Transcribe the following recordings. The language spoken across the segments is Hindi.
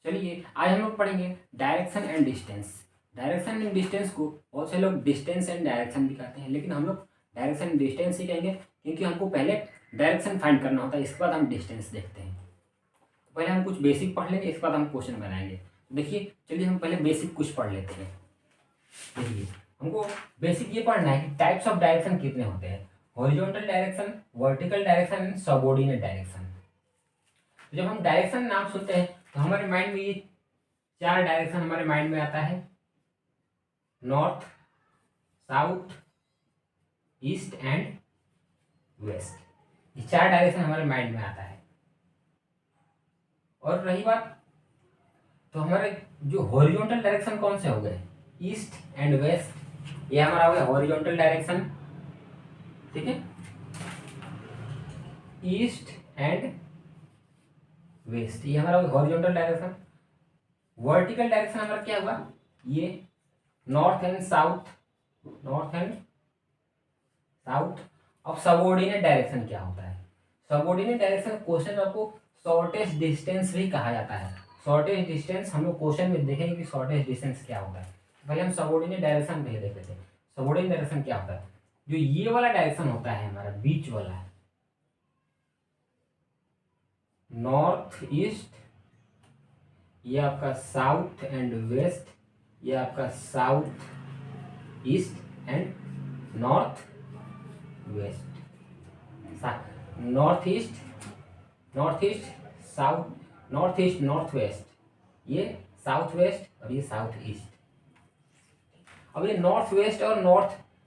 चलिए आज हम लोग पढ़ेंगे direction and distance. Direction and distance को बहुत से लोग डिस्टेंस एंड डायरेक्शन भी कहते हैं, लेकिन हम लोग डायरेक्शन एंड डिस्टेंस ही कहेंगे क्योंकि हमको पहले डायरेक्शन फाइंड करना होता है, इसके बाद हम डिस्टेंस देखते हैं। तो पहले हम कुछ बेसिक पढ़ लेंगे, इसके बाद हम क्वेश्चन बनाएंगे। तो देखिए चलिए हम पहले बेसिक कुछ पढ़ लेते हैं। देखिए हमको बेसिक ये पढ़ना है कि टाइप्स ऑफ डायरेक्शन कितने होते हैं, horizontal direction, vertical direction and subordinate direction. तो जब हम डायरेक्शन नाम सुनते हैं तो हमारे माइंड में ये चार डायरेक्शन हमारे माइंड में आता है, north, south, east and west. ये चार डायरेक्शन हमारे माइंड में आता है। और रही बात तो हमारे जो हॉरिजॉन्टल डायरेक्शन कौन से हो गए, ईस्ट एंड वेस्ट, ये हमारा हो गया हॉरिजॉन्टल डायरेक्शन। ठीक है, ईस्ट एंड वेस्ट ये हमारा हॉरिजॉन्टल डायरेक्शन। वर्टिकल डायरेक्शन हमारा क्या हुआ, ये north and south, north and south. अब सबऑर्डिनेट डायरेक्शन क्या होता है, सबऑर्डिनेट डायरेक्शन क्वेश्चन में आपको शॉर्टेस्ट डिस्टेंस भी कहा जाता है। शॉर्टेस्ट डिस्टेंस हम लोग क्वेश्चन में देखेंगे कि शॉर्टेस्ट डिस्टेंस क्या होता है। पहले हम सबऑर्डिनेट डायरेक्शन पहले देख लेते हैं। सबऑर्डिनेट डायरेक्शन क्या होता है, जो ये वाला डायरेक्शन होता है हमारा बीच वाला, नॉर्थ ईस्ट, ये आपका साउथ एंड वेस्ट, ये आपका south east and north west, north east south, north east north west, ये साउथ वेस्ट और ये साउथ ईस्ट। अब ये नॉर्थ वेस्ट और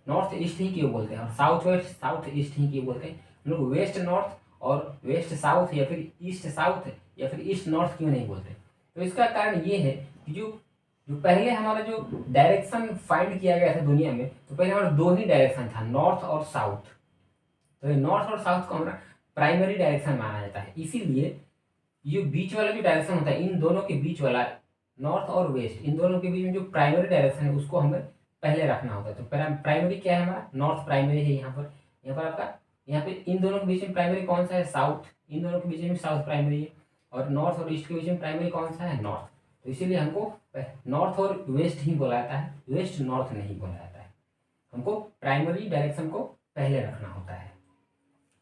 नॉर्थ ईस्ट ही क्यों बोलते हैं, और साउथ वेस्ट साउथ ईस्ट ही क्यों बोलते हैं। हम लोग वेस्ट नॉर्थ और वेस्ट साउथ या फिर ईस्ट साउथ या फिर ईस्ट नॉर्थ क्यों नहीं बोलते। तो इसका कारण ये है कि जो जो पहले हमारा जो डायरेक्शन फाइंड किया गया था दुनिया में, तो पहले हमारा दो ही डायरेक्शन था, नॉर्थ और साउथ। तो ये नॉर्थ और साउथ को हमारा प्राइमरी डायरेक्शन माना जाता है। इसीलिए ये बीच वाला जो डायरेक्शन होता है, इन दोनों के बीच वाला नॉर्थ और वेस्ट, इन दोनों के बीच में जो प्राइमरी डायरेक्शन है उसको हमें पहले रखना होता है। तो प्राइमरी क्या है हमारा, नॉर्थ प्राइमरी है। यहाँ पर आपका यहाँ पे इन दोनों के बीच में प्राइमरी कौन सा है, साउथ। इन दोनों के बीच में साउथ प्राइमरी है। और नॉर्थ और ईस्ट के बीच में प्राइमरी कौन सा है, नॉर्थ। तो इसीलिए हमको नॉर्थ और वेस्ट ही बोला जाता है, वेस्ट नॉर्थ नहीं बोला जाता है। हमको प्राइमरी डायरेक्शन को पहले रखना होता है।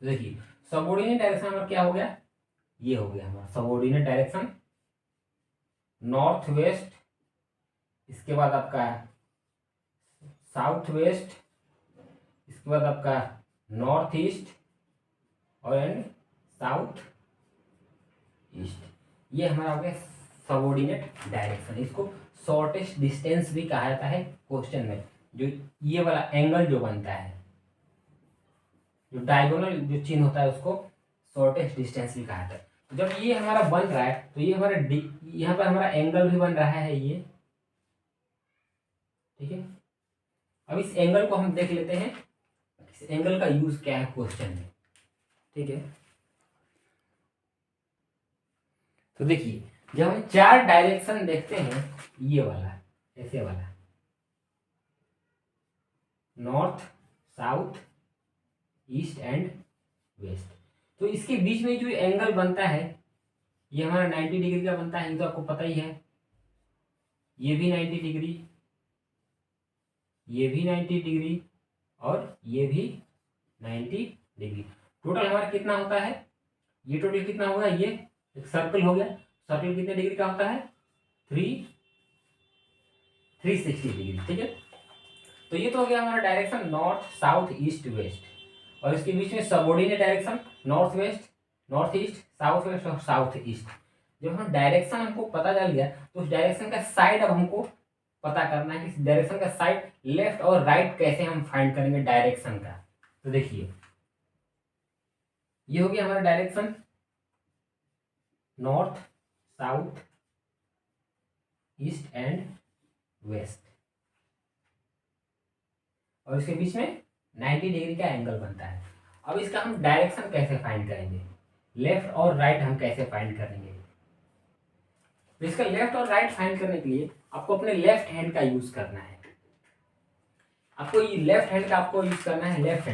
देखिए सबऑर्डिनेट डायरेक्शन हमारा क्या हो गया, ये हो गया हमारा सबऑर्डिनेट डायरेक्शन, नॉर्थ वेस्ट, इसके बाद आपका साउथ वेस्ट, इसके बाद आपका नॉर्थ ईस्ट और एंड साउथ ईस्ट। ये हमारा हो गया सबऑर्डिनेट डायरेक्शन। इसको शॉर्टेस्ट डिस्टेंस भी कहा जाता है क्वेश्चन में। जो ये वाला एंगल जो बनता है, जो डायगोनल जो चिन्ह होता है, उसको शॉर्टेस्ट डिस्टेंस भी कहा जाता है। जब ये हमारा बन रहा है तो ये हमारा यहाँ पर हमारा एंगल भी बन रहा है ये। ठीक है, अब इस एंगल को हम देख लेते हैं, इस एंगल का यूज क्या है क्वेश्चन में। ठीक है, तो देखिए जब हम चार डायरेक्शन देखते हैं, ये वाला ऐसे वाला, north south east and west, तो इसके बीच में जो एंगल बनता है ये हमारा 90 डिग्री का बनता है, ये तो आपको पता ही है। ये भी 90 डिग्री, ये भी 90 डिग्री और ये भी 90 डिग्री। टोटल हमारा कितना होता है, ये टोटल कितना होगा, ये एक सर्कल हो गया। सर्कल कितने डिग्री का होता है, 360 डिग्री। ठीक है, तो ये तो हो गया हमारा direction north south east west, और इसके बीच में subordinate direction north west north east south west और साउथ ईस्ट। जब हम डायरेक्शन हमको पता चल गया तो उस डायरेक्शन का साइड अब हमको पता करना है कि डायरेक्शन का साइड लेफ्ट और राइट कैसे हम फाइंड करेंगे डायरेक्शन का। तो देखिए ये हो गया हमारा direction north south east and west, और इसके बीच में 90 डिग्री का एंगल बनता है। अब इसका हम डायरेक्शन कैसे फाइंड करेंगे, लेफ्ट और राइट हम कैसे फाइंड करेंगे। तो इसका लेफ्ट और राइट फाइंड करने के लिए आपको अपने लेफ्ट हैंड का यूज करना है। आपको ये लेफ्ट हैंड का आपको यूज करना है, लेफ्ट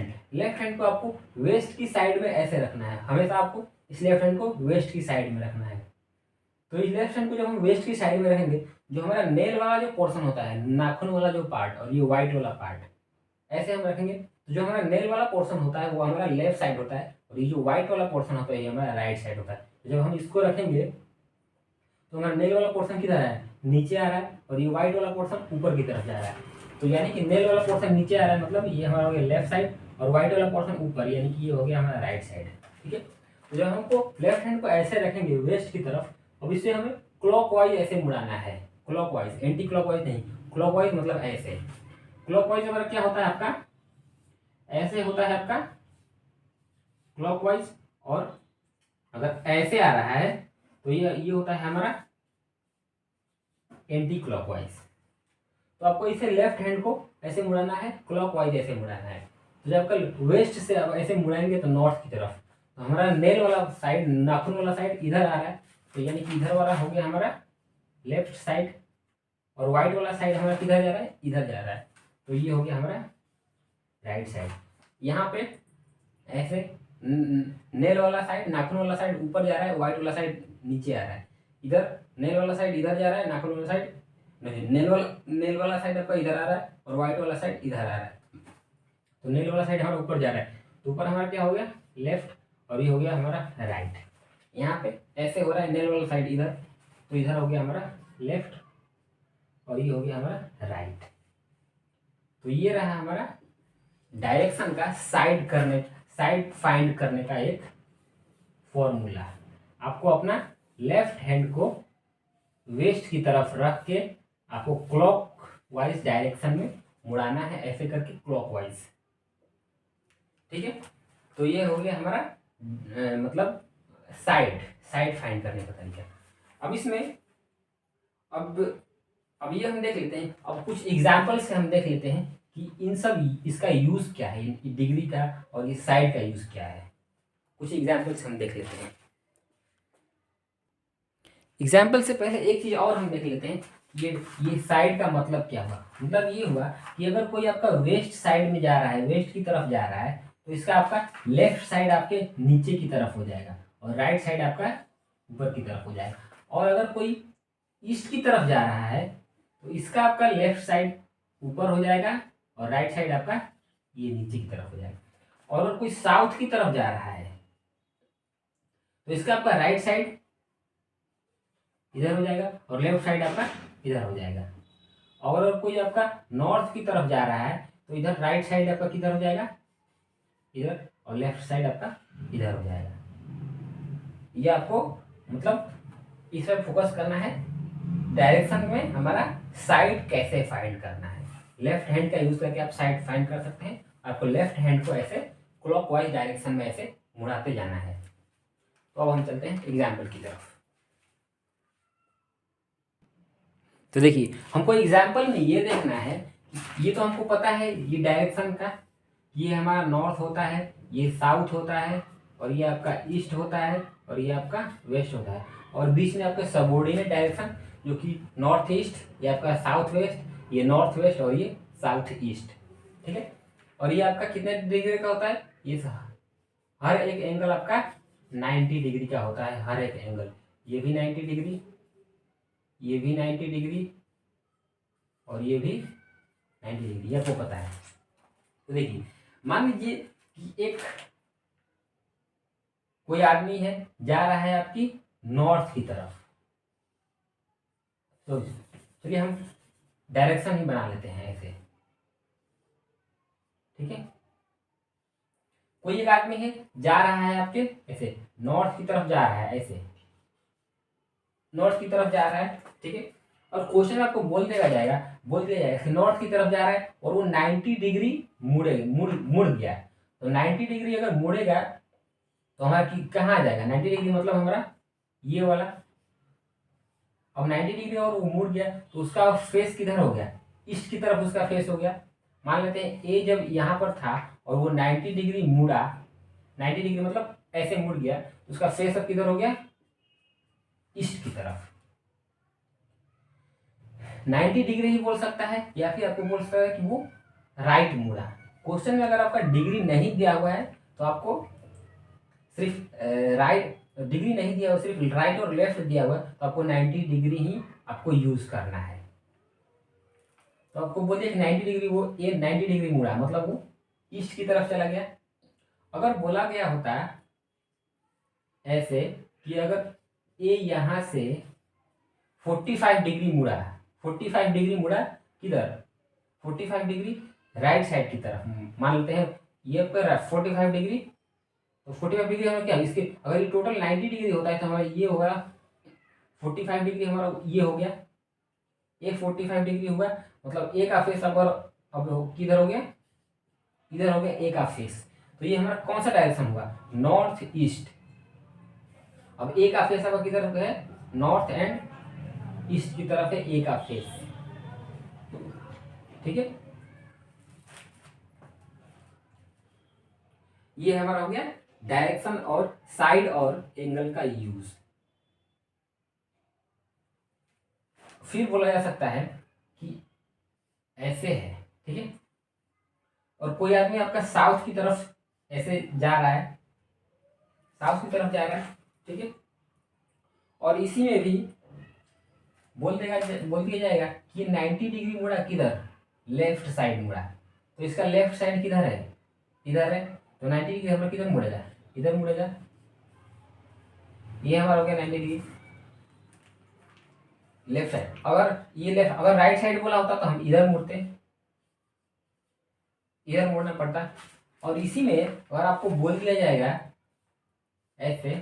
हैंड को आपको वेस्ट की साइड में ऐसे रखना है। हमेशा आपको इस लेफ्ट हैंड को वेस्ट की साइड में रखना है। तो इस लेफ्ट हैंड को जब हम वेस्ट की साइड में रखेंगे, जो हमारा नेल वाला जो पोर्शन होता है, नाखून वाला जो पार्ट और ये व्हाइट वाला पार्ट, ऐसे हम रखेंगे तो जो हमारा नेल वाला पोर्शन होता है वो हमारा लेफ्ट साइड होता है और ये जो व्हाइट वाला पोर्शन होता है ये हमारा राइट साइड होता है। तो जब हम इसको रखेंगे तो हमारा नेल वाला पोर्शन किधर है, नीचे आ रहा है, और ये व्हाइट वाला पोर्शन ऊपर की तरफ जा रहा है। तो यानी कि नेल वाला पोर्शन नीचे आ रहा है, मतलब ये हमारा हो गया लेफ्ट साइड, और व्हाइट वाला पोर्शन ऊपर, यानी कि ये हो गया हमारा राइट साइड। ठीक है, तो जब हमको लेफ्ट हैंड को ऐसे रखेंगे वेस्ट की तरफ, अब इसे हमें क्लॉकवाइज ऐसे मुड़ाना है, क्लॉकवाइज, एंटी क्लॉकवाइज नहीं, क्लॉकवाइज मतलब ऐसे। क्लॉकवाइज हमारा क्या होता है आपका, ऐसे होता है आपका क्लॉकवाइज, और अगर ऐसे आ रहा है तो ये होता है हमारा एंटी क्लॉकवाइज। तो आपको इसे लेफ्ट हैंड को ऐसे मुड़ाना है, क्लॉकवाइज ऐसे मुड़ाना है। तो जब आपका वेस्ट से आप ऐसे मुड़ाएंगे तो नॉर्थ की तरफ, तो हमारा नेल वाला साइड, नाखून वाला साइड इधर आ रहा है, तो यानी कि इधर वाला हो गया हमारा लेफ्ट साइड, और व्हाइट वाला साइड हमारा किधर जा रहा है, इधर जा रहा है, तो ये हो गया हमारा राइट साइड। यहाँ पे ऐसे नेल वाला साइड, नाखून वाला साइड ऊपर जा रहा है, व्हाइट वाला साइड नीचे आ रहा है। इधर नेल वाला साइड इधर जा रहा है, नाखून वाला साइड नहीं, नेल वाला साइड आपका इधर आ रहा है और व्हाइट वाला साइड इधर आ रहा है। तो नेल वाला साइड हमारा ऊपर जा रहा है, तो ऊपर हमारा क्या हो गया, लेफ्ट, और ये हो गया हमारा राइट। यहाँ पे ऐसे हो रहा है, नेल वाला साइड इधर, तो इधर हो गया हमारा लेफ्ट, और ये हो गया हमारा राइट। तो ये रहा हमारा डायरेक्शन का साइड फाइंड करने का एक फॉर्मूला। आपको अपना लेफ्ट हैंड को वेस्ट की तरफ रख के आपको क्लॉक वाइज डायरेक्शन में मुड़ाना है, ऐसे करके क्लॉक वाइज। ठीक है, तो ये हो गया हमारा मतलब साइड फाइंड करने का तरीका। अब इसमें अब ये हम देख लेते हैं, अब कुछ एग्जाम्पल से हम देख लेते हैं कि इन सब इसका यूज क्या है, डिग्री का और ये साइड का यूज क्या है। कुछ एग्जाम्पल से हम देख लेते हैं। एग्जाम्पल से पहले एक चीज और हम देख लेते हैं, ये साइड का मतलब क्या हुआ। मतलब ये हुआ कि अगर कोई आपका वेस्ट साइड में जा रहा है, वेस्ट की तरफ जा रहा है, तो इसका आपका लेफ्ट साइड आपके नीचे की तरफ हो जाएगा और राइट साइड आपका ऊपर की तरफ हो जाएगा। और अगर कोई ईस्ट की तरफ जा रहा है तो इसका आपका लेफ्ट साइड ऊपर हो जाएगा और राइट साइड आपका ये नीचे की तरफ हो जाएगा। और अगर कोई साउथ की तरफ जा रहा है तो इसका आपका राइट साइड इधर हो जाएगा और लेफ्ट साइड आपका इधर हो जाएगा। और अगर कोई आपका नॉर्थ की तरफ जा रहा है तो इधर राइट साइड आपका किधर हो जाएगा, इधर, और लेफ्ट साइड आपका इधर हो जाएगा। ये आपको मतलब इस पर फोकस करना है, डायरेक्शन में हमारा साइड कैसे फाइंड करना है। लेफ्ट हैंड का यूज करके आप साइड फाइंड कर सकते हैं। आपको लेफ्ट हैंड को ऐसे क्लॉकवाइज डायरेक्शन में ऐसे मुड़ाते जाना है। तो अब हम चलते हैं एग्जाम्पल की तरफ। तो देखिए, हमको एग्जाम्पल में ये देखना है कि ये तो हमको पता है ये डायरेक्शन का, ये हमारा नॉर्थ होता है, ये साउथ होता है, और ये आपका ईस्ट होता है, और ये आपका वेस्ट होता है, और बीच में आपका सबऑर्डिनेट डायरेक्शन जो कि नॉर्थ ईस्ट, ये आपका साउथ वेस्ट, ये नॉर्थ वेस्ट, और ये साउथ ईस्ट। ठीक है, और ये आपका कितने डिग्री का होता है, ये हर एक एंगल आपका 90 डिग्री का होता है, हर एक एंगल। ये भी 90 डिग्री, ये भी 90 डिग्री, और ये भी 90 डिग्री, ये आपको पता है। तो देखिए, मान लीजिए कि एक कोई आदमी है, जा रहा है आपकी नॉर्थ की तरफ। तो चलिए हम डायरेक्शन ही बना लेते हैं ऐसे। ठीक है, कोई एक आदमी है, जा रहा है आपके ऐसे नॉर्थ की तरफ जा रहा है, ऐसे नॉर्थ की तरफ जा रहा है। ठीक है, और क्वेश्चन आपको बोल दिया जाएगा कि नॉर्थ की तरफ जा रहा है और वो 90 डिग्री मुड़ गया। तो 90 डिग्री अगर मुड़ेगा तो हमारा कहाँ आ जाएगा, 90 डिग्री मतलब हमारा ये वाला। अब 90 डिग्री और वो मुड़ गया तो उसका फेस किधर हो गया, ईस्ट की तरफ उसका फेस हो गया। मान लेते हैं ए जब यहाँ पर था और वो 90 डिग्री मुड़ा, 90 डिग्री मतलब ऐसे मुड़ गया, तो उसका फेस अब किधर हो गया, ईस्ट की तरफ। 90 डिग्री ही बोल सकता है, या फिर आपको बोल सकता है कि वो राइट मुड़ा। क्वेश्चन में अगर आपका डिग्री नहीं दिया हुआ है तो आपको सिर्फ राइट डिग्री नहीं दिया हुआ, सिर्फ राइट और लेफ्ट दिया हुआ, तो आपको 90 डिग्री ही आपको यूज करना है। तो आपको बोलिए कि 90 डिग्री, वो ये 90 डिग्री मुड़ा, मतलब वो ईस्ट की तरफ चला गया। अगर बोला गया होता ऐसे कि अगर ये यहाँ से 45 डिग्री मुड़ा, 45 डिग्री मुड़ा किधर, 45 डिग्री राइट साइड की तरफ, मान लेते हैं ये पर 45 डिग्री, तो 45 डिग्री हमें क्या, इसके अगर ये टोटल 90 डिग्री होता है तो हमारा ये होगा 45 डिग्री, हमारा ये हो गया, ये 45 डिग्री हुआ, मतलब ए का फेस अब किधर हो गया, इधर हो गया ए का फेस। तो ये हमारा कौन सा डायरेक्शन हुआ, नॉर्थ ईस्ट। अब ए का फेस अब किधर है, नॉर्थ एंड ईस्ट की तरफ है ए का फेस, ठीक है। ये हमारा हो गया डायरेक्शन और साइड और एंगल का यूज। फिर बोला जा सकता है कि ऐसे है, ठीक है, और कोई आदमी आपका साउथ की तरफ ऐसे जा रहा है, साउथ की तरफ जा रहा है, ठीक है, और इसी में भी बोल दिया जाएगा कि 90 डिग्री मुड़ा किधर, लेफ्ट साइड मुड़ा, तो इसका लेफ्ट साइड किधर है, इधर है, तो 90 डिग्री हमारा किधर मुड़ेगा, इधर मुड़ेगा। ये हमारा हो गया 90 डिग्री लेफ्ट साइड। अगर ये लेफ्ट, अगर राइट साइड बोला होता तो हम इधर मुड़ते, इधर मुड़ना पड़ता। और इसी में अगर आपको बोल दिया जाएगा ऐसे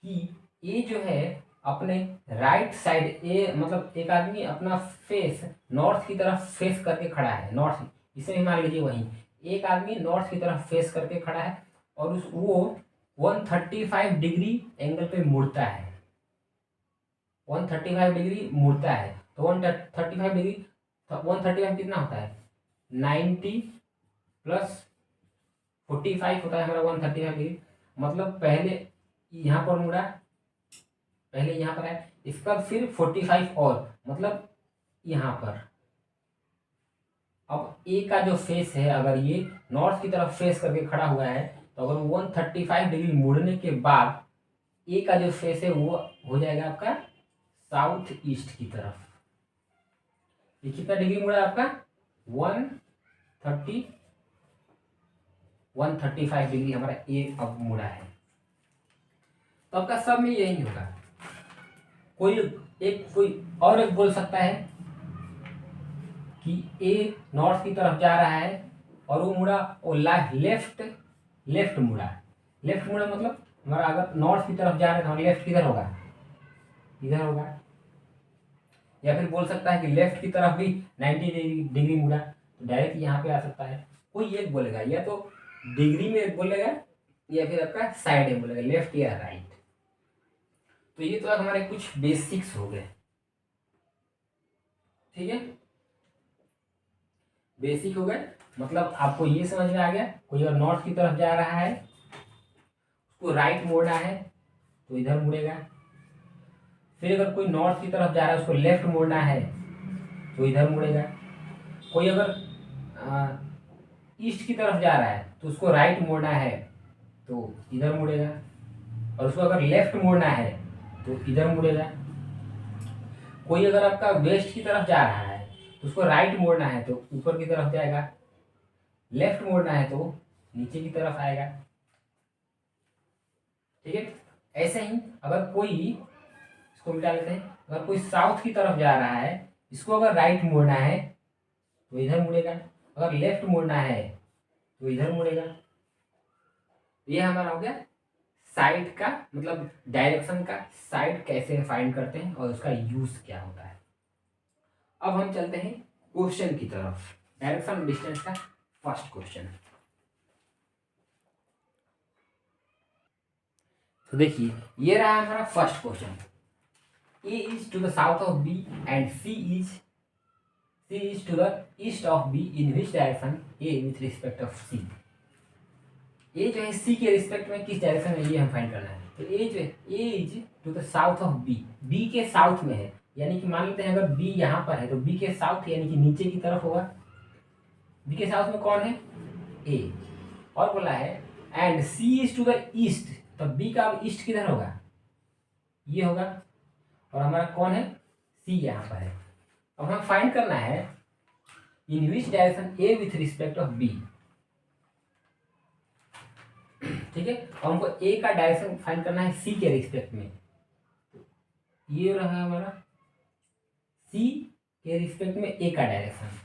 कि ये जो है अपने राइट साइड, ए मतलब एक आदमी अपना फेस नॉर्थ की तरफ फेस करके खड़ा है, नॉर्थ, इसे भी मान लीजिए वहीं एक आदमी नॉर्थ की तरफ फेस करके खड़ा है और वो 135 डिग्री एंगल पे मुड़ता है, 135 डिग्री मुड़ता है, तो 135 डिग्री, 135 कितना होता है, 90 प्लस 45 होता है हमारा 135 डिग्री। मतलब पहले यहाँ पर मुड़ा, पहले यहाँ पर है, इसका फिर 45 और, मतलब यहाँ पर। अब ए का जो फेस है, अगर ये नॉर्थ की तरफ फेस करके खड़ा हुआ है, तो अगर 135 डिग्री मुड़ने के बाद ए का जो फेस है वो हो जाएगा आपका साउथ ईस्ट की तरफ। ये कितना डिग्री मुड़ा आपका, 135 डिग्री हमारा ए अब मुड़ा है। तो आपका सब में यही होगा। कोई और एक बोल सकता है कि ए नॉर्थ की तरफ जा रहा है और वो मुड़ा, वो लेफ्ट मुड़ा, लेफ्ट मुड़ा मतलब हमारा अगर नॉर्थ की तरफ जा रहा है तो हमारा लेफ्ट किधर होगा, इधर होगा। या फिर बोल सकता है कि लेफ्ट की तरफ भी 90 डिग्री मुड़ा, तो डायरेक्ट यहाँ पे आ सकता है। कोई एक बोलेगा, या तो डिग्री में बोलेगा या फिर आपका साइड में बोलेगा, लेफ्ट या राइट। तो ये तो हमारे कुछ बेसिक्स हो गए, ठीक है, बेसिक हो गए। मतलब आपको ये समझ में आ गया, कोई अगर नॉर्थ की तरफ जा रहा है उसको राइट मोड़ना है तो इधर मुड़ेगा। फिर अगर कोई नॉर्थ की तरफ जा रहा है उसको लेफ्ट मोड़ना है तो इधर मुड़ेगा। कोई अगर ईस्ट की तरफ जा रहा है तो उसको राइट मोड़ना है तो इधर मुड़ेगा, और उसको अगर लेफ्ट मोड़ना है तो इधर मुड़ेगा। कोई अगर आपका वेस्ट की तरफ जा रहा है तो उसको राइट मोड़ना है तो ऊपर की तरफ जाएगा, लेफ्ट मोड़ना है तो नीचे की तरफ आएगा, ठीक है। ऐसे ही अगर कोई, इसको मिटा लेते हैं, अगर कोई साउथ की तरफ जा रहा है, इसको अगर राइट मोड़ना है तो इधर मुड़ेगा, अगर लेफ्ट मोड़ना है तो इधर मुड़ेगा। ये हमारा हो गया साइड का, मतलब डायरेक्शन का साइड कैसे फाइंड करते हैं और उसका यूज क्या होता है। अब हम चलते हैं क्वेश्चन की तरफ, डायरेक्शन डिस्टेंस का फर्स्ट क्वेश्चन। तो देखिए ये रहा हमारा first question, A is to the south of B and C is to the east of B, in which direction A with respect of C. A जो है सी के रिस्पेक्ट में किस डायरेक्शन में, ये हम फाइंड करना है। तो ए जो है, A is to the south of B, B के साउथ में है, यानी कि मान लेते हैं अगर बी यहाँ पर है तो बी के साउथ यानी कि नीचे की तरफ होगा। बी के साउथ में कौन है, ए, और बोला है and C is to the east, तो बी का अब ईस्ट किधर होगा, ये होगा, और हमारा कौन है, सी यहाँ पर है। अब हमें फाइंड करना है in which direction A with respect of B, ठीक है। और हमको ए का डायरेक्शन फाइंड करना है सी के रिस्पेक्ट में, ये रहा हमारा सी के रिस्पेक्ट में ए का डायरेक्शन,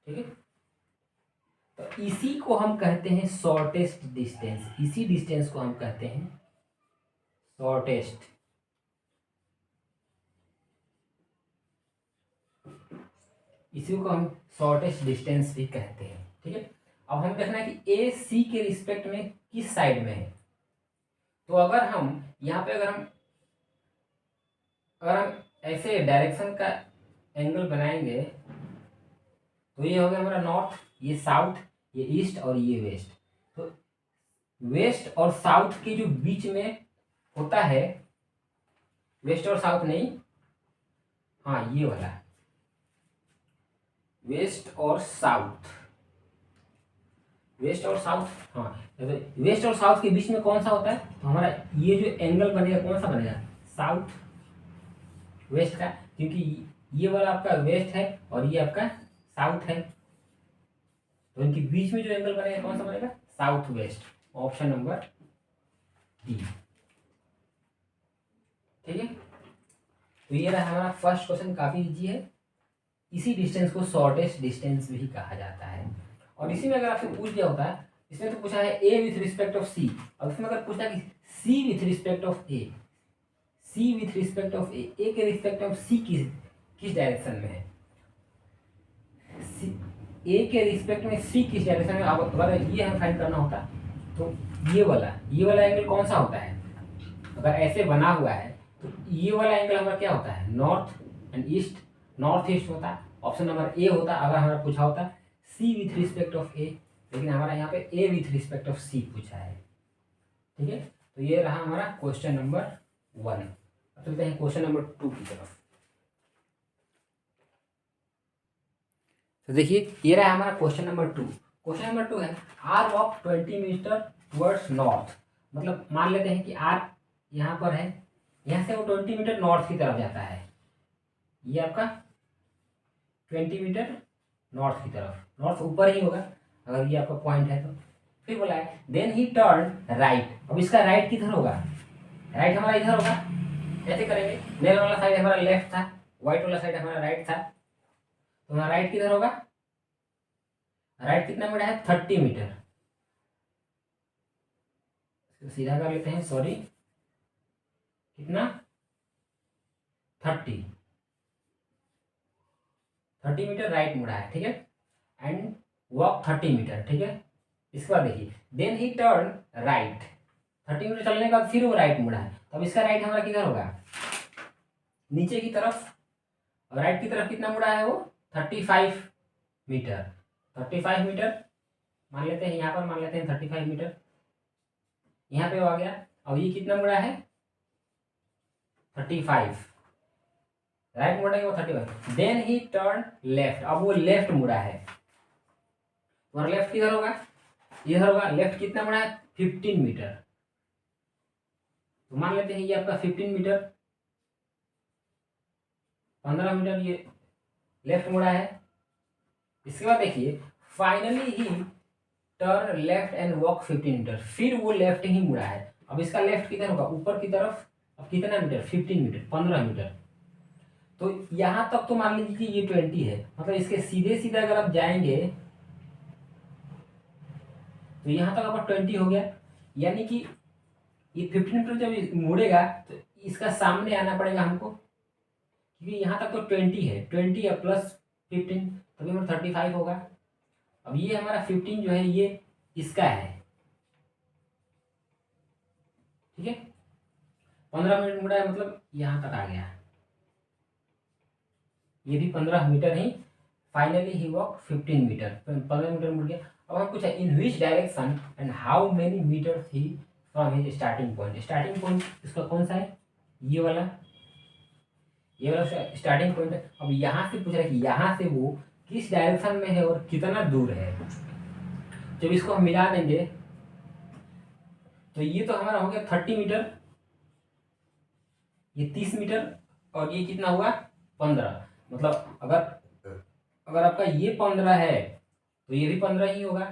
ठीक है। तो इसी को हम कहते हैं शॉर्टेस्ट डिस्टेंस, इसी डिस्टेंस को हम कहते हैं शॉर्टेस्ट, इसी को हम शॉर्टेस्ट डिस्टेंस भी कहते हैं, ठीक है। अब हम देखना है कि ए सी के रिस्पेक्ट में किस साइड में है। तो अगर हम यहाँ पे अगर हम ऐसे डायरेक्शन का एंगल बनाएंगे तो ये हो गया हमारा नॉर्थ, ये साउथ, ये ईस्ट और ये वेस्ट। तो वेस्ट और साउथ के जो बीच में होता है, वेस्ट और साउथ नहीं, हाँ ये वाला वेस्ट और साउथ, वेस्ट और साउथ, हाँ तो वेस्ट और साउथ के बीच में कौन सा होता है, तो हमारा ये जो एंगल बनेगा कौन सा बनेगा, साउथ वेस्ट का, क्योंकि ये वाला आपका वेस्ट है और ये आपका साउथ है, तो इनके बीच में जो एंगल बनेगा कौन सा बनेगा, south west, option number D, ठीक है। तो ये रहा हमारा फर्स्ट क्वेश्चन, काफी इजी है। इसी डिस्टेंस को शॉर्टेस्ट डिस्टेंस भी कहा जाता है। और इसी में अगर आपसे पूछ दिया होता है, इसमें तो पूछा है A with respect of C, और इसमें अगर पूछा कि C with respect of A, C with respect of A के रिस्पेक्ट ऑफ सी किस डायरेक्शन में है, ए के रिस्पेक्ट में सी किस डायरेक्शन में, अब अगर ये हमें फाइंड करना होता तो ये वाला एंगल कौन सा होता है, अगर ऐसे बना हुआ है तो ये वाला एंगल हमारा क्या होता है, north and east, north east होता, ऑप्शन नंबर ए होता अगर हमारा पूछा होता सी विथ रिस्पेक्ट ऑफ ए, लेकिन हमारा यहाँ पे ए विथ रिस्पेक्ट ऑफ सी पूछा है, ठीक है। तो ये रहा हमारा क्वेश्चन नंबर 1। अब चलते हैं क्वेश्चन नंबर 2 की तरफ। तो देखिए ये रहा हमारा क्वेश्चन नंबर 2। क्वेश्चन नंबर 2 है R walk 20 metre towards north, मतलब मान लेते हैं कि आर यहाँ पर है, यहाँ से वो 20 मीटर नॉर्थ की तरफ जाता है, ये आपका 20 मीटर नॉर्थ की तरफ, नॉर्थ ऊपर ही होगा अगर ये आपका पॉइंट है तो। फिर बोला है देन ही टर्न राइट, अब इसका राइट किधर होगा, राइट हमारा इधर होगा, कैसे करेंगे, नेल वाला साइड हमारा लेफ्ट था, व्हाइट वाला साइड हमारा राइट था, तो हमारा राइट किधर होगा, राइट कितना मीटर है, 30 मीटर, सीधा कर लेते हैं, सॉरी कितना 30 मीटर राइट मुड़ा है, ठीक है, एंड वॉक 30 मीटर, ठीक है। इसके बाद देखिए then he turn right, 30 metre चलने के बाद फिर वो राइट मुड़ा है, तो अब इसका राइट हमारा किधर होगा, नीचे की तरफ, और राइट की तरफ कितना मुड़ा है वो 35 मीटर, 35 मीटर मान लेते हैं, यहाँ पर मान लेते हैं 35 मीटर, यहाँ पे आ गया। अब ये कितना मुड़ा है 35, राइट मुड़ेंगे वो 35, देन ही टर्न लेफ्ट, अब वो लेफ्ट मुड़ा है, तुम्हारा लेफ्ट किधर होगा, इधर होगा, लेफ्ट कितना मुड़ा है 15 मीटर, तो मान लेते हैं ये आपका 15 मीटर, 15 मीटर ये लेफ्ट मुड़ा है। इसके बाद देखिए finally he turn left and walk 15 metre, फिर वो लेफ्ट ही मुड़ा है, अब इसका लेफ्ट किधर होगा ऊपर की तरफ, अब कितना मीटर 15 मीटर, 15 मीटर, तो यहां तक तो मान लीजिए ये 20 है, मतलब इसके सीधे सीधे अगर आप जाएंगे तो यहां तक आपका 20 हो गया, यानी कि ये 15 मीटर जब मुड़ेगा तो इसका सामने आना पड़ेगा हमको, क्योंकि यहाँ तक तो 20 है, 20 या प्लस 15 तभी हमारा 35 होगा। अब ये हमारा 15 जो है ये इसका है, ठीक है, 15 मिनट मुड़ा है, मतलब यहाँ तक आ गया, ये भी 15 मीटर ही, फाइनली ही वॉक 15 मीटर, 15 मीटर मुड़ गया। अब हम पूछा in which direction and how many metre थी from his starting point, starting point इसका कौन सा है, ये वाला स्टार्टिंग पॉइंट है। अब यहाँ से पूछ रहा है कि यहाँ से वो किस डायरेक्शन में है और कितना दूर है, जब इसको हम मिला देंगे तो ये तो हमारा हो गया 30 मीटर, ये 30 मीटर, और ये कितना हुआ 15। मतलब अगर अगर आपका ये 15 है तो ये भी 15 ही होगा।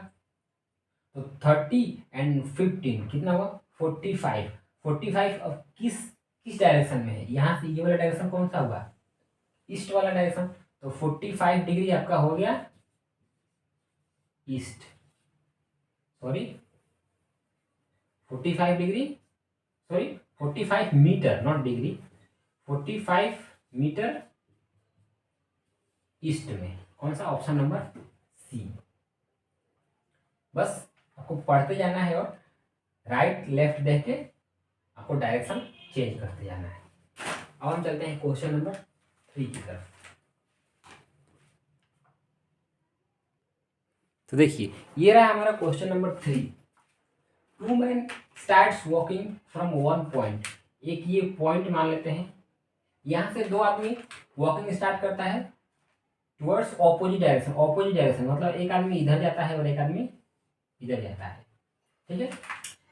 तो 30 और 15 कितना हुआ 45। 45 अब किस किस डायरेक्शन में है, यहाँ से ये वाला डायरेक्शन कौन सा हुआ, ईस्ट वाला डायरेक्शन। तो 45 डिग्री आपका हो गया east, sorry 45 degree, sorry 45 metre, not degree, 45 metre east में। कौन सा, ऑप्शन नंबर सी। बस आपको पढ़ते जाना है और राइट लेफ्ट देख के आपको डायरेक्शन चेंज करते जाना है। अब हम चलते हैं क्वेश्चन नंबर 3 की तरफ। तो देखिए ये रहा हमारा question number 3। Two man starts walking from one point. एक ये पॉइंट मान लेते हैं, यहाँ से दो आदमी वॉकिंग स्टार्ट करता है towards opposite direction. Opposite direction मतलब एक आदमी इधर जाता है और एक आदमी इधर जाता है, ठीक है।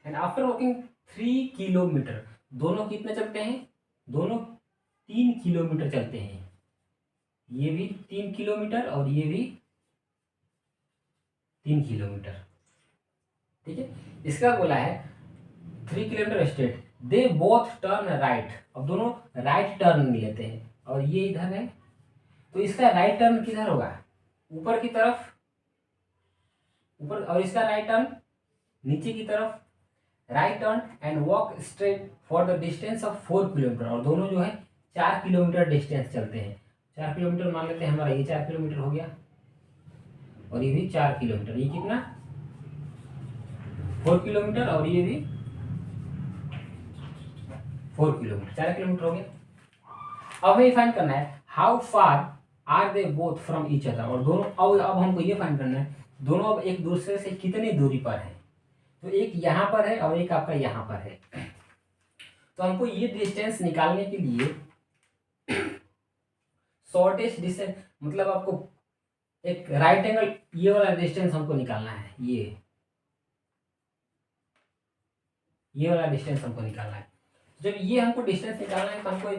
एंड आफ्टर वॉकिंग 3 किलोमीटर, दोनों कितने चलते हैं, दोनों 3 किलोमीटर चलते हैं। ये भी 3 किलोमीटर और ये भी 3 किलोमीटर, ठीक है। इसका बोला है 3 kilometre straight, they both turn right. अब दोनों राइट टर्न लेते हैं और ये इधर है, तो इसका राइट टर्न किधर होगा, ऊपर की तरफ, ऊपर, और इसका राइट टर्न नीचे की तरफ। Right turn and walk straight for the distance of 4 kilometre, और दोनों जो है 4 किलोमीटर डिस्टेंस चलते हैं। 4 किलोमीटर मान लेते हैं, हमारा ये 4 किलोमीटर हो गया और ये भी 4 किलोमीटर, ये कितना 4 किलोमीटर, और ये भी 4 किलोमीटर, 4 किलोमीटर हो गया। अब हमें फाइंड करना है how far are they both from each other, और दोनों अब हमको ये फाइंड करना है दोनों अब एक दूसरे से कितनी दूरी पर है। तो एक यहाँ पर है और एक आपका यहाँ पर है। तो हमको ये डिस्टेंस निकालने के लिए शॉर्टेस्ट डिस्टेंस, मतलब आपको एक राइट एंगल, ये वाला डिस्टेंस हमको निकालना है, ये वाला डिस्टेंस हमको निकालना है। जब ये हमको डिस्टेंस निकालना है तो हमको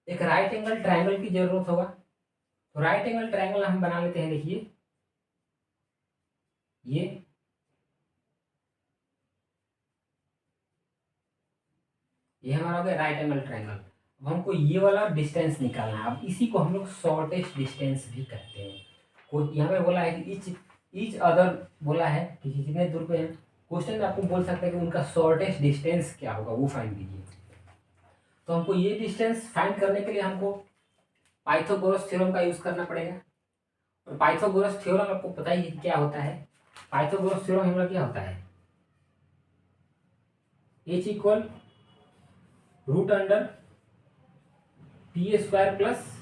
एक राइट एंगल ट्रायंगल की जरूरत होगा। तो राइट एंगल ट्रायंगल हम बना लेते हैं। देखिए ये हमारा हो गया राइट एंगल ट्रायंगल। अब हमको ये वाला डिस्टेंस निकालना है। अब इसी को हम लोग शॉर्टेस्ट डिस्टेंस भी कहते हैं। कोई यहाँ पे बोला है कि ईच अदर बोला है कि कितने दूर पे है। क्वेश्चन में आपको बोल सकते हैं कि उनका शॉर्टेस्ट डिस्टेंस क्या होगा, वो फाइंड कीजिए। तो हमको ये डिस्टेंस फाइंड करने के लिए हमको पाइथागोरस थ्योरम का यूज करना पड़ेगा। और पाइथागोरस थ्योरम आपको पता ही क्या होता है। पाइथागोरस थ्योरम हमारा क्या होता है, h equal root under P square plus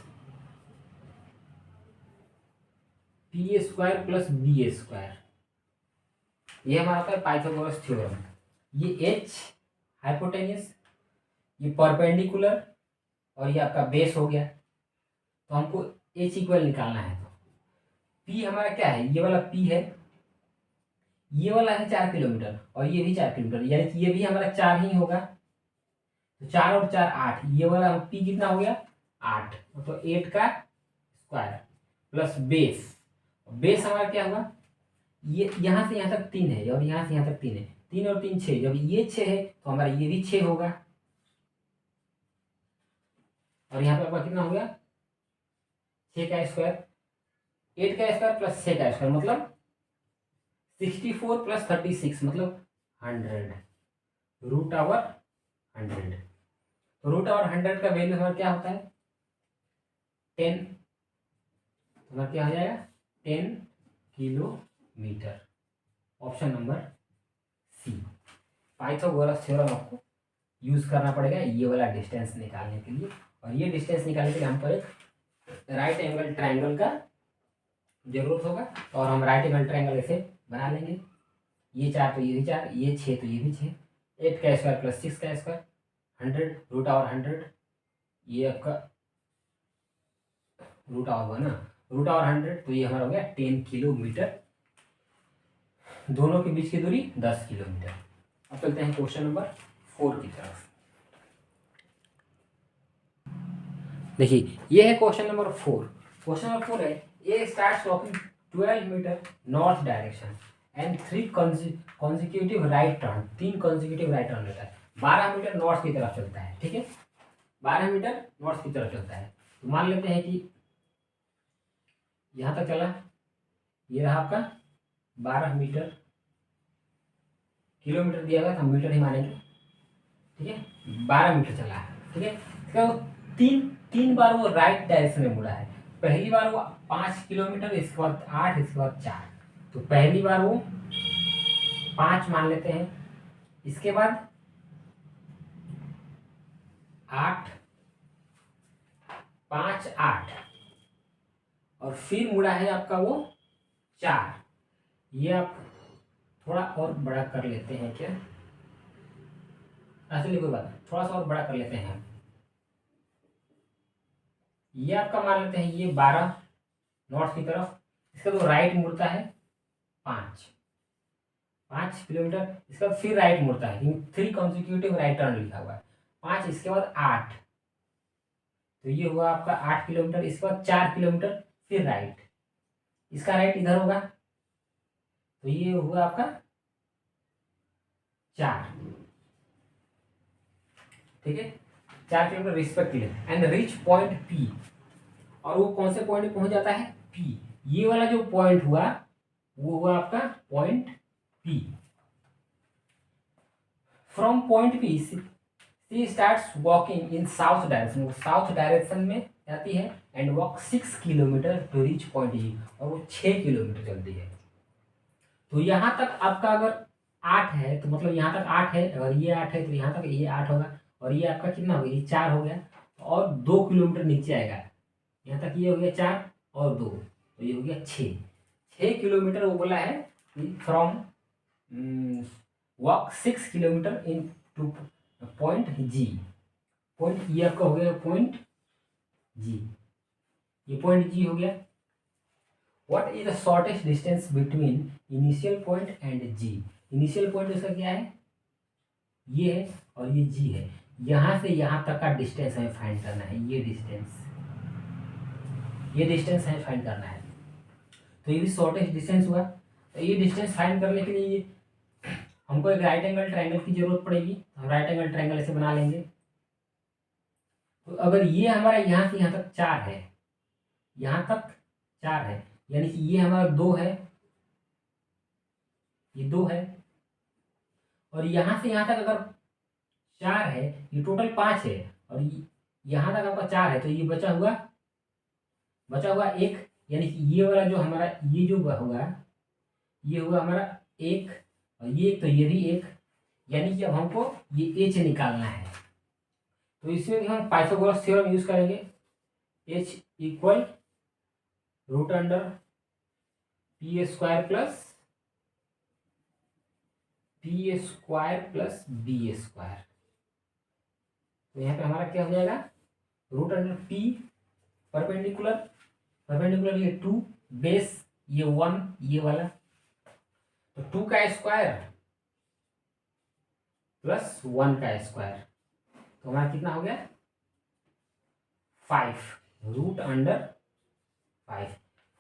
B square, ये हमारा होता है पाइथागोरस थ्योरम। ये h हाइपोटेन्यूस, ये परपेंडिकुलर, और ये आपका बेस हो गया। तो हमको h इक्वल निकालना है। तो p हमारा क्या है, ये वाला p है, ये वाला है 4 किलोमीटर और ये भी 4 किलोमीटर, यानी कि ये भी हमारा 4 ही होगा। तो 4 और 4 8, ये वाला p कितना हो गया 8, तो 8 का स्क्वायर प्लस बेस। बेस हमारा क्या हुआ, ये यहाँ से यहाँ तक 3 है और यहाँ से यहाँ तक 3 है, 3 और 3 6, जब ये 6 है तो हमारा ये भी 6 होगा। और यहाँ पे आपका कितना हो गया 6 का स्क्वायर, 8 का स्क्वायर प्लस 6 का स्क्वायर, मतलब 64 प्लस 36 मतलब 100, रूट आवर 100। तो रूट आवर 100 का वैल्यू हमारा क्या होता है 10, हमारा क्या हो जाएगा 10 kilometre. Option number C. Pythagoras theorem आपको यूज करना पड़ेगा ये वाला डिस्टेंस निकालने के लिए। और ये डिस्टेंस निकालने के लिए हमको एक राइट एंगल ट्रायंगल का जरूरत होगा। और हम राइट एंगल ट्रायंगल ऐसे बना लेंगे, ये 4 तो ये भी 4, ये 6 तो ये भी 6, 8 का स्क्वायर प्लस 6 का स्क्वायर 100, रूट आवर 100, ये आपका रूट आवर हुआ ना, रूट आवर 100, तो ये हमारा हो गया 10 किलोमीटर। दोनों के बीच की दूरी 10 किलोमीटर। अब चलते हैं क्वेश्चन नंबर 4 की तरफ। देखिए ये है क्वेश्चन नंबर 4। क्वेश्चन नंबर 4 है, A starts walking 12 metre north direction and 3 consecutive right turn, 3 consecutive right turn लेता है, 12 मीटर नॉर्थ की तरफ चलता है। ठीक है, 12 मीटर नॉर्थ की तरफ चलता है। तो मान लेते हैं कि यहाँ तक चला, ये रहा आपका 12 मीटर, किलोमीटर दिया हुआ था, मीटर ही मानेंगे। ठीक है, 12 मीटर चला है। ठीक है, तो तीन बार वो राइट डायरेक्शन में मुड़ा है। पहली बार वो 5 किलोमीटर, इसके बाद 8, इसके बाद 4। तो पहली बार वो 5 मान लेते हैं, इसके बाद 8, 5, 8, और फिर मुड़ा है आपका वो 4। ये आप थोड़ा और बड़ा कर लेते हैं क्या? चलिए कोई बात नहीं, थोड़ा सा और बड़ा कर लेते हैं। ये आपका मान लेते हैं ये 12 नॉर्थ की तरफ, इसका तो राइट मुड़ता है 5 किलोमीटर, इसका फिर राइट मुड़ता है, 3 कॉन्सिक्यूटिव राइट टर्न लिखा हुआ है। 5, इसके बाद 8, तो ये हुआ आपका 8 किलोमीटर, इसके बाद 4 किलोमीटर फिर राइट, इसका राइट इधर होगा, तो ये हुआ आपका 4। ठीक है, 4 kilometre respectively and reach point P. और वो कौन से पॉइंट पे पहुंच जाता है? पी। ये वाला जो पॉइंट हुआ वो हुआ आपका point P. From point P C starts walking in south direction, वो साउथ डायरेक्शन में जाती है and walk 6 kilometre to reach point E, और वो 6 किलोमीटर चलती है। तो यहाँ तक आपका अगर 8 है तो मतलब यहाँ तक 8 है, अगर ये 8 है तो यहाँ तक ये 8 होगा, और ये आपका कितना हो गया? ये 4 हो गया, और 2 किलोमीटर नीचे आएगा। यहाँ तक ये हो गया 4 और 2, तो ये हो गया 6 किलोमीटर। वो बोला है from walk 6 kilometre in to point G. Point ये आपका हो गया पॉइंट जी, ये पॉइंट जी हो गया। What is the shortest distance between initial point and G? Initial point उसका क्या है? ये है, और ये जी है। यहाँ से यहाँ तक का डिस्टेंस हमें फाइंड करना है, ये डिस्टेंस हमें फाइंड करना है। तो ये भी शॉर्टेस्ट डिस्टेंस हुआ। तो ये डिस्टेंस फाइंड करने के लिए हमको एक राइट एंगल ट्रायंगल की जरूरत पड़ेगी। हम राइट एंगल ट्रायंगल ऐसे बना लेंगे। तो अगर ये हमारा यहाँ से यहाँ तक 4 है, यहाँ तक 4 है, यानी कि ये हमारा 2 है, ये 2 है, और यहाँ से यहाँ तक अगर 4 है, ये टोटल 5 है, और यहाँ तक आपका 4 है, तो ये बचा हुआ 1, यानी कि ये वाला जो हमारा ये जो होगा, ये हुआ हमारा 1, और ये एक, तो ये भी 1, यानी कि अब हमको ये एच निकालना है। तो इसमें भी हम पाइथागोरस थ्योरम यूज करेंगे। H equal root under P square plus B square. तो यहाँ पे हमारा क्या हो जाएगा? रूट अंडर पी परपेंडिकुलर ये 2, बेस ये 1, ये वाला, तो 2 का स्क्वायर प्लस 1 का स्क्वायर, तो हमारा कितना हो गया? 5 root under 5।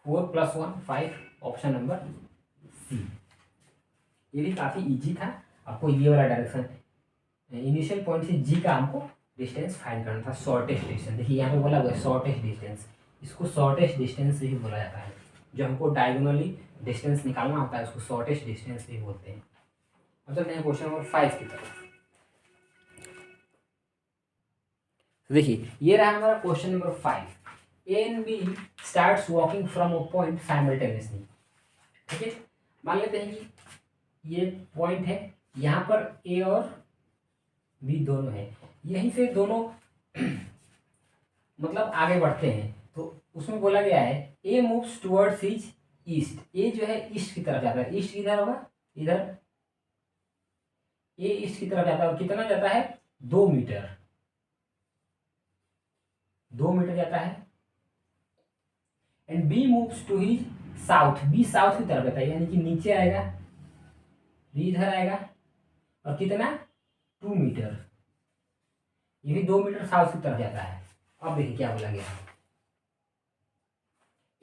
4 + 1 5, option number C. ये भी काफ़ी इजी था। आपको ये वाला डायरेक्शन इनिशियल पॉइंट से जी का हमको डिस्टेंस फाइंड करना था, शॉर्टेस्ट डिस्टेंस। देखिए यहाँ पे बोला हुआ है शॉर्टेस्ट डिस्टेंस, इसको शॉर्टेस्ट डिस्टेंस भी बोला जाता है। जो हमको डायगोनली डिस्टेंस निकालना होता है उसको शॉर्टेस्ट डिस्टेंस भी बोलते हैं। अब चलते हैं क्वेश्चन नंबर 5 की तरफ। देखिए ये रहा हमारा question number 5। A and B starts walking from a point simultaneously. ठीक है, मान लेते हैं कि ये पॉइंट है, यहाँ पर ए और बी दोनों है, यहीं से दोनों मतलब आगे बढ़ते हैं। तो उसमें बोला गया है ए मूव्स टुवर्ड्स हिज ईस्ट। ए जो है ईस्ट की तरफ जाता है। ईस्ट किधर होगा? इधर। ए ईस्ट की तरफ जाता है, और कितना जाता है? 2 मीटर, 2 मीटर जाता है। And B moves to his south. B south की तरफ जाता है, यानी कि नीचे आएगा, बी इधर आएगा, और कितना 2 मीटर, ये भी 2 मीटर साउथ की तरफ जाता है। अब देखिए क्या बोला गया,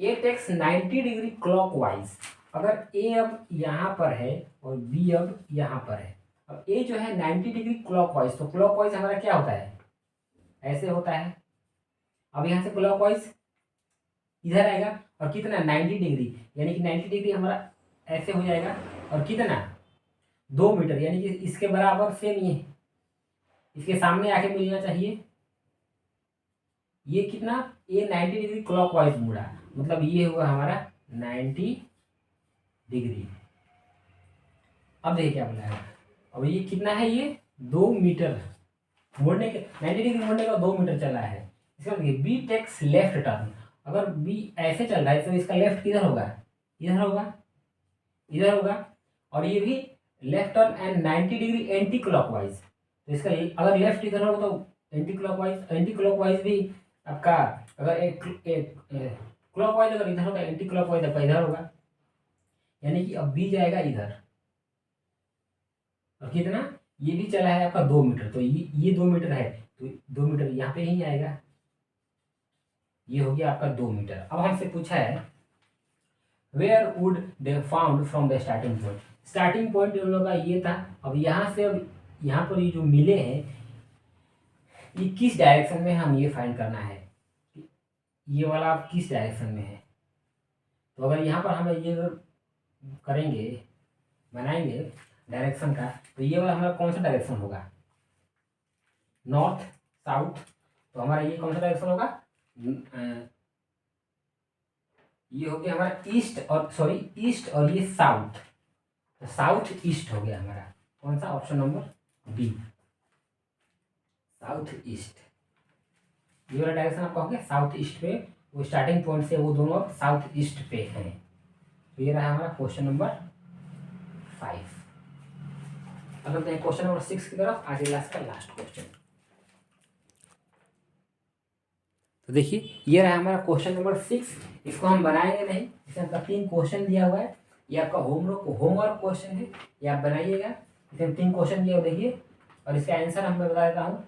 ए टेक्स 90 डिग्री क्लॉकवाइज। अगर ए अब यहाँ पर है और बी अब यहाँ पर है, अब ए जो है 90 डिग्री क्लॉकवाइज, तो क्लॉकवाइज हमारा क्या होता है, ऐसे होता है। अब यहाँ से क्लॉकवाइज इधर आएगा और कितना 90 डिग्री, यानी कि 90 डिग्री हमारा ऐसे हो जाएगा और कितना 2 मीटर, यानी कि इसके बराबर सेम ये इसके सामने आके मिलना चाहिए। ये कितना, ये 90 डिग्री क्लॉकवाइज मुड़ा, मतलब ये हुआ हमारा 90 डिग्री। अब देखिए क्या बोला है, अब ये कितना है, ये 2 मीटर मोड़ने के, 90 डिग्री मोड़ने का 2 मीटर चला है। इसका देखिए बी टेक्स लेफ्ट टर्न, अगर बी ऐसे चल रहा है तो इसका लेफ्ट किधर होगा, इधर होगा, इधर होगा। और ये भी left turn and 90 degree anti clockwise, तो इसका अगर लेफ्ट इधर होगा तो एंटी क्लॉकवाइज भी आपका, अगर एक क्लॉकवाइज अगर इधर होगा, एंटी क्लॉकवाइज आपका इधर होगा, यानी कि अब बी जाएगा इधर। और कितना, ये भी चला है आपका 2 मीटर, तो ये 2 मीटर है, तो 2 मीटर यहाँ पे ही आएगा, ये हो गया आपका 2 मीटर। अब हमसे पूछा है where would they found from the starting point, starting point उन लोगों का ये था। अब यहाँ से, अब यहाँ पर ये जो मिले हैं, ये किस डायरेक्शन में हम ये फाइंड करना है, ये वाला आप किस डायरेक्शन में है। तो अगर यहाँ पर हम ये करेंगे, बनाएंगे डायरेक्शन का, तो ये वाला हमारा कौन सा डायरेक्शन होगा, नॉर्थ साउथ, तो हमारा ये कौन सा डायरेक्शन होगा, ये हो गया हमारा ईस्ट और सॉरी ईस्ट, और ये साउथ, तो साउथ ईस्ट हो गया हमारा, कौन सा, option number B, south east. ये वाला डायरेक्शन आपका हो गया साउथ ईस्ट पे, वो स्टार्टिंग पॉइंट से वो दोनों साउथ ईस्ट पे हैं। तो ये रहा हमारा क्वेश्चन नंबर 5। अब चलते हैं क्वेश्चन नंबर 6 की तरफ, आज क्लास का लास्ट क्वेश्चन। तो देखिए ये रहा हमारा क्वेश्चन नंबर 6, इसको हम बनाएंगे नहीं, इसमें आपका 3 क्वेश्चन दिया हुआ है, ये आपका होमवर्क क्वेश्चन है, ये आप बनाइएगा। इसमें 3 क्वेश्चन दिया हुआ देखिए, और इसका आंसर हम बता देता हूँ।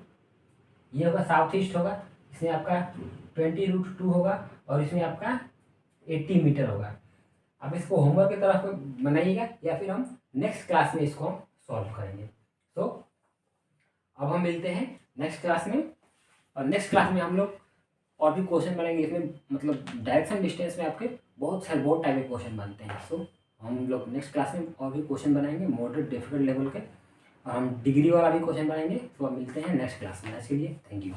ये होगा साउथ ईस्ट होगा, इसमें आपका 20√2 होगा, और इसमें आपका 80 मीटर होगा। अब इसको होमवर्क की तरफ बनाइएगा, या फिर हम नेक्स्ट क्लास में इसको हम सॉल्व करेंगे। तो अब हम मिलते हैं नेक्स्ट क्लास में, और नेक्स्ट क्लास में हम लोग और भी क्वेश्चन बनाएंगे। इसमें मतलब डायरेक्शन डिस्टेंस में आपके बहुत सारे बहुत टाइप के क्वेश्चन बनते हैं। तो हम लोग नेक्स्ट क्लास में और भी क्वेश्चन बनाएंगे मॉडरेट डिफिकल्ट लेवल के, और हम डिग्री वाला भी क्वेश्चन बनाएंगे। तो अब मिलते हैं नेक्स्ट क्लास में, आज के लिए थैंक यू।